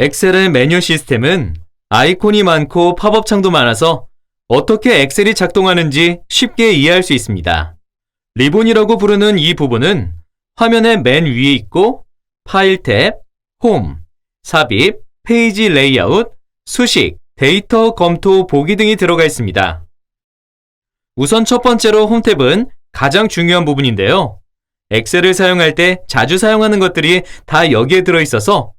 엑셀의 메뉴 시스템은 아이콘이 많고 팝업 창도 많아서 어떻게 엑셀이 작동하는지 쉽게 이해할 수 있습니다. 리본이라고 부르는 이 부분은 화면의 맨 위에 있고 파일 탭, 홈, 삽입, 페이지 레이아웃, 수식, 데이터 검토 보기 등이 들어가 있습니다. 우선 첫 번째로 홈 탭은 가장 중요한 부분인데요. 엑셀을 사용할 때 자주 사용하는 것들이 다 여기에 들어있어서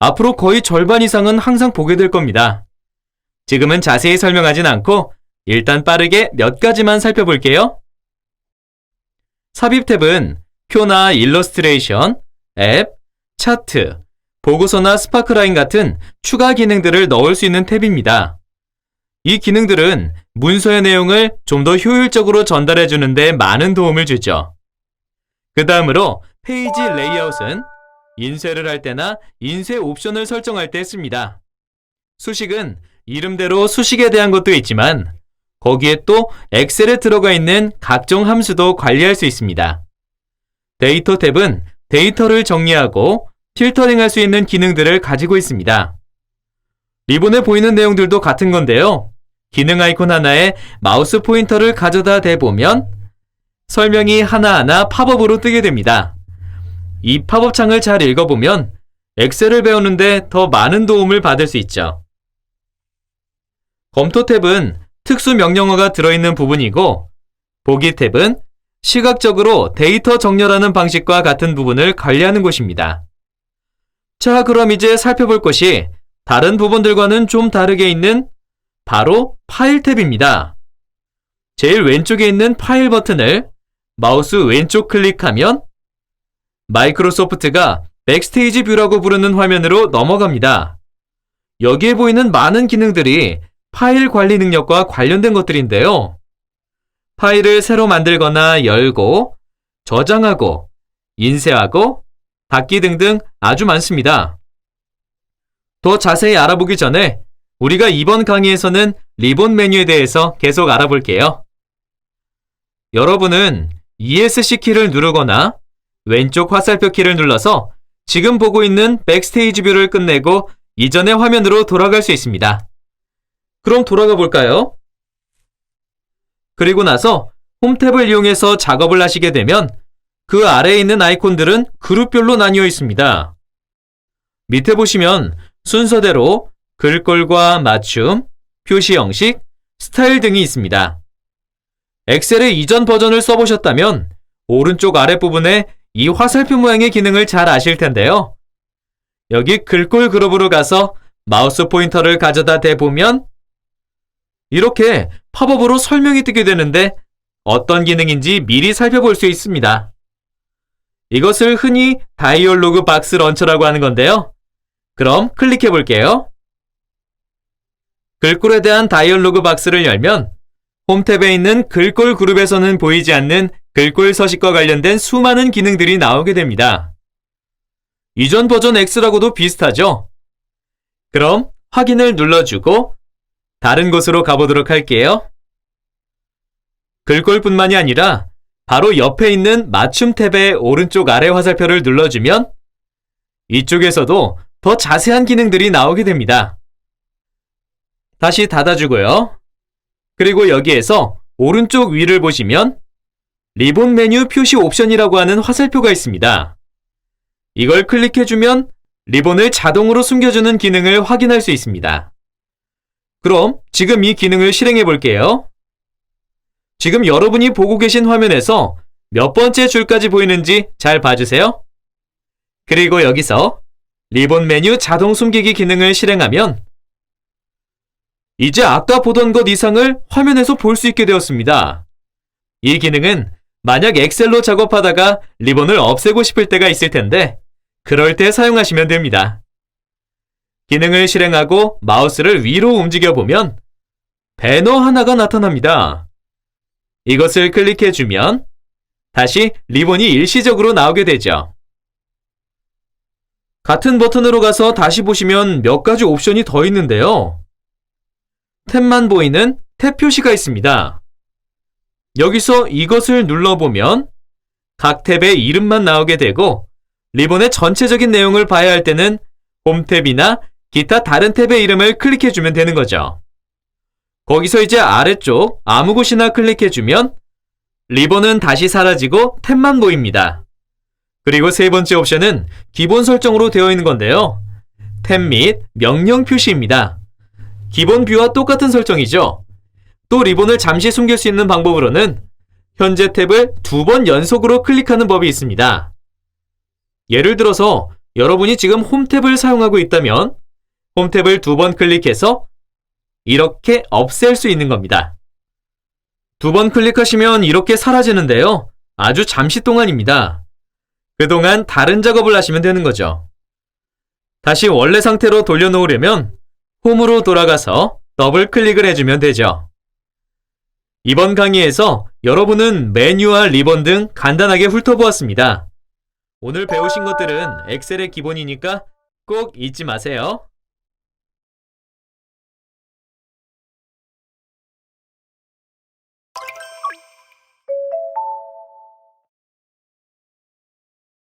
앞으로 거의 절반 이상은 항상 보게 될 겁니다. 지금은 자세히 설명하진 않고 일단 빠르게 몇 가지만 살펴볼게요. 삽입 탭은 표나 일러스트레이션, 앱, 차트, 보고서나 스파크라인 같은 추가 기능들을 넣을 수 있는 탭입니다. 이 기능들은 문서의 내용을 좀 더 효율적으로 전달해 주는데 많은 도움을 주죠. 그 다음으로 페이지 레이아웃은 인쇄를 할 때나 인쇄 옵션을 설정할 때 씁니다. 수식은 이름대로 수식에 대한 것도 있지만 거기에 또 엑셀에 들어가 있는 각종 함수도 관리할 수 있습니다. 데이터 탭은 데이터를 정리하고 필터링할 수 있는 기능들을 가지고 있습니다. 리본에 보이는 내용들도 같은 건데요. 기능 아이콘 하나에 마우스 포인터를 가져다 대보면 설명이 하나하나 팝업으로 뜨게 됩니다. 이 팝업 창을 잘 읽어보면 엑셀을 배우는데 더 많은 도움을 받을 수 있죠. 검토 탭은 특수 명령어가 들어있는 부분이고 보기 탭은 시각적으로 데이터 정렬하는 방식과 같은 부분을 관리하는 곳입니다. 자, 그럼 이제 살펴볼 것이 다른 부분들과는 좀 다르게 있는 바로 파일 탭입니다. 제일 왼쪽에 있는 파일 버튼을 마우스 왼쪽 클릭하면 마이크로소프트가 백스테이지 뷰라고 부르는 화면으로 넘어갑니다. 여기에 보이는 많은 기능들이 파일 관리 능력과 관련된 것들인데요. 파일을 새로 만들거나 열고, 저장하고, 인쇄하고, 닫기 등등 아주 많습니다. 더 자세히 알아보기 전에 우리가 이번 강의에서는 리본 메뉴에 대해서 계속 알아볼게요. 여러분은 ESC 키를 누르거나 왼쪽 화살표 키를 눌러서 지금 보고 있는 백스테이지 뷰를 끝내고 이전의 화면으로 돌아갈 수 있습니다. 그럼 돌아가 볼까요? 그리고 나서 홈 탭을 이용해서 작업을 하시게 되면 그 아래에 있는 아이콘들은 그룹별로 나뉘어 있습니다. 밑에 보시면 순서대로 글꼴과 맞춤, 표시 형식, 스타일 등이 있습니다. 엑셀의 이전 버전을 써보셨다면 오른쪽 아랫부분에 이 화살표 모양의 기능을 잘 아실 텐데요. 여기 글꼴 그룹으로 가서 마우스 포인터를 가져다 대보면 이렇게 팝업으로 설명이 뜨게 되는데 어떤 기능인지 미리 살펴볼 수 있습니다. 이것을 흔히 다이얼로그 박스 런처라고 하는 건데요. 그럼 클릭해 볼게요. 글꼴에 대한 다이얼로그 박스를 열면 홈 탭에 있는 글꼴 그룹에서는 보이지 않는 글꼴 서식과 관련된 수많은 기능들이 나오게 됩니다. 이전 버전 X라고도 비슷하죠? 그럼 확인을 눌러주고 다른 곳으로 가보도록 할게요. 글꼴뿐만이 아니라 바로 옆에 있는 맞춤 탭의 오른쪽 아래 화살표를 눌러주면 이쪽에서도 더 자세한 기능들이 나오게 됩니다. 다시 닫아주고요. 그리고 여기에서 오른쪽 위를 보시면 리본 메뉴 표시 옵션이라고 하는 화살표가 있습니다. 이걸 클릭해주면 리본을 자동으로 숨겨주는 기능을 확인할 수 있습니다. 그럼 지금 이 기능을 실행해 볼게요. 지금 여러분이 보고 계신 화면에서 몇 번째 줄까지 보이는지 잘 봐주세요. 그리고 여기서 리본 메뉴 자동 숨기기 기능을 실행하면 이제 아까 보던 것 이상을 화면에서 볼 수 있게 되었습니다. 이 기능은 만약 엑셀로 작업하다가 리본을 없애고 싶을 때가 있을 텐데 그럴 때 사용하시면 됩니다. 기능을 실행하고 마우스를 위로 움직여보면 배너 하나가 나타납니다. 이것을 클릭해주면 다시 리본이 일시적으로 나오게 되죠. 같은 버튼으로 가서 다시 보시면 몇 가지 옵션이 더 있는데요. 탭만 보이는 탭 표시가 있습니다. 여기서 이것을 눌러보면 각 탭의 이름만 나오게 되고 리본의 전체적인 내용을 봐야 할 때는 홈 탭이나 기타 다른 탭의 이름을 클릭해주면 되는 거죠. 거기서 이제 아래쪽 아무 곳이나 클릭해주면 리본은 다시 사라지고 탭만 보입니다. 그리고 세 번째 옵션은 기본 설정으로 되어 있는 건데요. 탭 및 명령 표시입니다. 기본 뷰와 똑같은 설정이죠. 또 리본을 잠시 숨길 수 있는 방법으로는 현재 탭을 2번 연속으로 클릭하는 법이 있습니다. 예를 들어서 여러분이 지금 홈 탭을 사용하고 있다면 홈 탭을 2번 클릭해서 이렇게 없앨 수 있는 겁니다. 2번 클릭하시면 이렇게 사라지는데요. 아주 잠시 동안입니다. 그동안 다른 작업을 하시면 되는 거죠. 다시 원래 상태로 돌려놓으려면 홈으로 돌아가서 더블 클릭을 해주면 되죠. 이번 강의에서 여러분은 메뉴와 리본 등 간단하게 훑어보았습니다. 오늘 배우신 것들은 엑셀의 기본이니까 꼭 잊지 마세요.